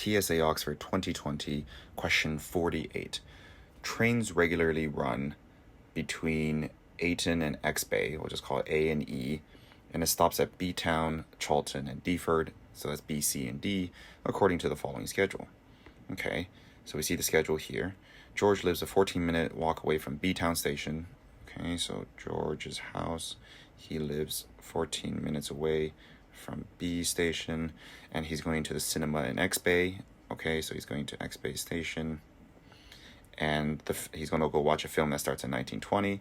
TSA Oxford 2020, question 48. Trains regularly run between Ayton and X-Bay, we'll just call it A and E, and it stops at B-Town, Charlton, and Deptford, so that's B, C, and D, according to the following schedule. Okay, so we see the schedule here. George lives a 14-minute walk away from B-Town station. Okay, so George's house, he lives 14 minutes away from B station, and he's going to the cinema in X-Bay. Okay, so he's going to X-Bay station, and he's going to go watch a film that starts in 1920.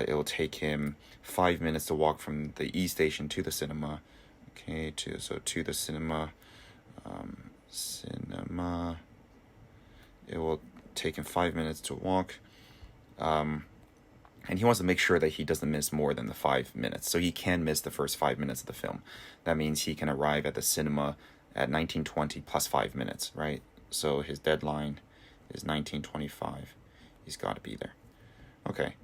It will take him 5 minutes to walk from the E station to the cinema. Okay, to the cinema. It will take him 5 minutes to walk. And he wants to make sure that he doesn't miss more than the 5 minutes. So he can miss the first 5 minutes of the film. That means he can arrive at the cinema at 1920 plus 5 minutes, right? So his deadline is 1925. He's got to be there. Okay.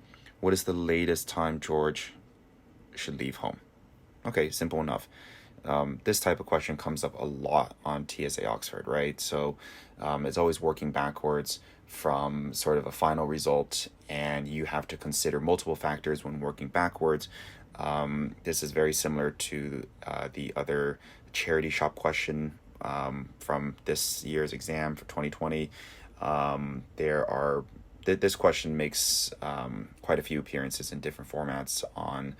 What is the latest time George should leave home? Okay, simple enough. This type of question comes up a lot on TSA Oxford, right? So it's always working backwards from sort of a final result, and you have to consider multiple factors when working backwards. This is very similar to the other charity shop question from this year's exam for 2020. This question makes quite a few appearances in different formats on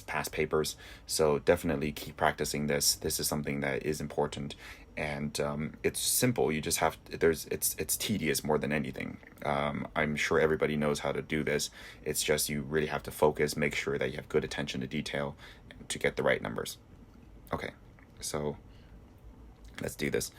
past papers, so definitely keep practicing this. This is something that is important, and it's simple. You just have it's tedious more than anything. I'm sure everybody knows how to do this. It's just you really have to focus, make sure that you have good attention to detail to get the right numbers. Okay, so let's do this.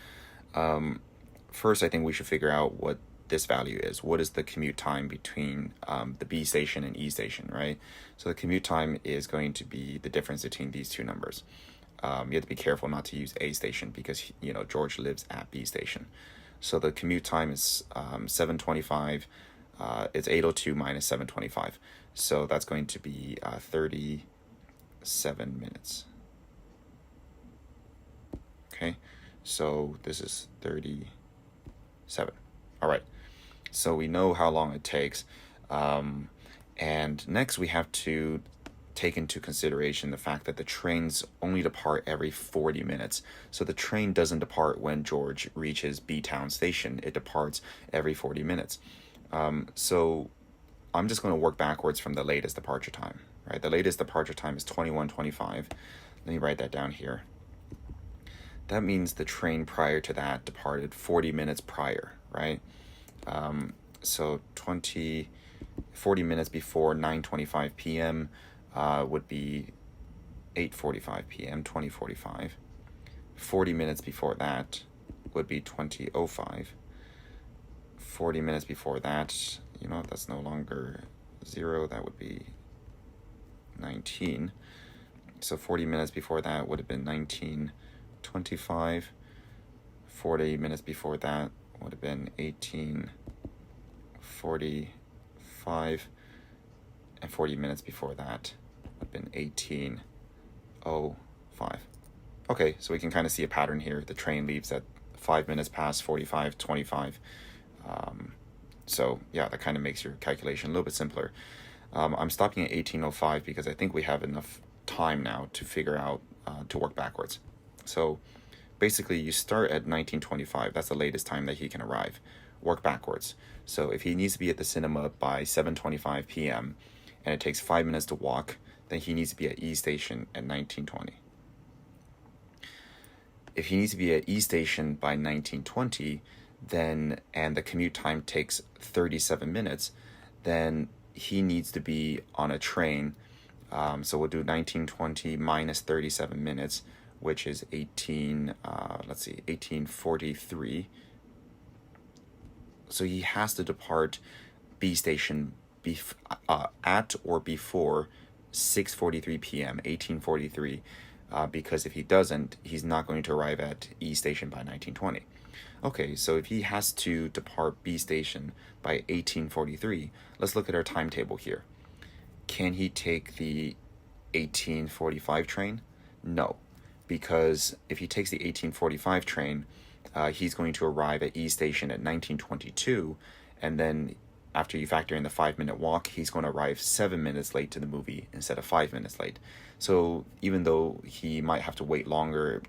First, I think we should figure out what this value is. What is the commute time between the B station and E station, right? So the commute time is going to be the difference between these two numbers. You have to be careful not to use A station because, George lives at B station. So the commute time is 7:25. It's 8:02 minus 7:25. So that's going to be 37 minutes. Okay, so this is 37. All right. So we know how long it takes. And next we have to take into consideration the fact that the trains only depart every 40 minutes. So the train doesn't depart when George reaches B-Town station. It departs every 40 minutes. So I'm just going to work backwards from the latest departure time, right? The latest departure time is 21:25. Let me write that down here. That means the train prior to that departed 40 minutes prior, right? So 40 minutes before 9:25 p.m. Would be 8:45 p.m., 20:45. 40 minutes before that would be 20:05. 40 minutes before that, that's no longer 0, that would be 19. So 40 minutes before that would have been 19:25. 40 minutes before that would have been 18:45, and 40 minutes before that would have been 18:05. Okay, so we can kind of see a pattern here. The train leaves at 5 minutes past 45:25. So yeah, that kind of makes your calculation a little bit simpler. I'm stopping at 18:05 because I think we have enough time now to figure out to work backwards. So basically, you start at 19:25. That's the latest time that he can arrive. Work backwards. So if he needs to be at the cinema by 7:25 p.m. and it takes 5 minutes to walk, then he needs to be at E station at 19:20. If he needs to be at E station by 19:20, and the commute time takes 37 minutes, then he needs to be on a train. So we'll do 19:20 minus 37 minutes, which is 1843. So he has to depart B station at or before 6:43 p.m., 1843, because if he doesn't, he's not going to arrive at E station by 19:20. Okay, so if he has to depart B station by 1843, let's look at our timetable here. Can he take the 1845 train? No, because if he takes the 1845 train, he's going to arrive at E Station at 19:22, and then after you factor in the 5-minute walk, he's going to arrive 7 minutes late to the movie instead of 5 minutes late. So even though he might have to wait longer,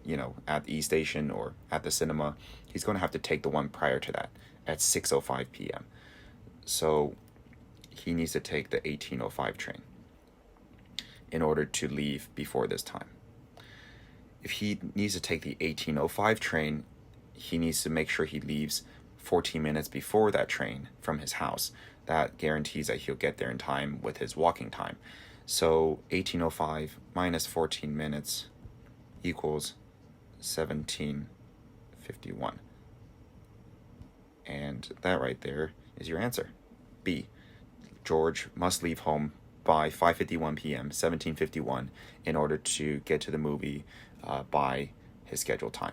at E Station or at the cinema, he's going to have to take the one prior to that at 6:05 p.m. So he needs to take the 18:05 train in order to leave before this time. If he needs to take the 18:05 train, he needs to make sure he leaves 14 minutes before that train from his house. That guarantees that he'll get there in time with his walking time. So 18:05 minus 14 minutes equals 17:51. And that right there is your answer. B. George must leave home by 5:51 p.m., 17:51, in order to get to the movie by his scheduled time.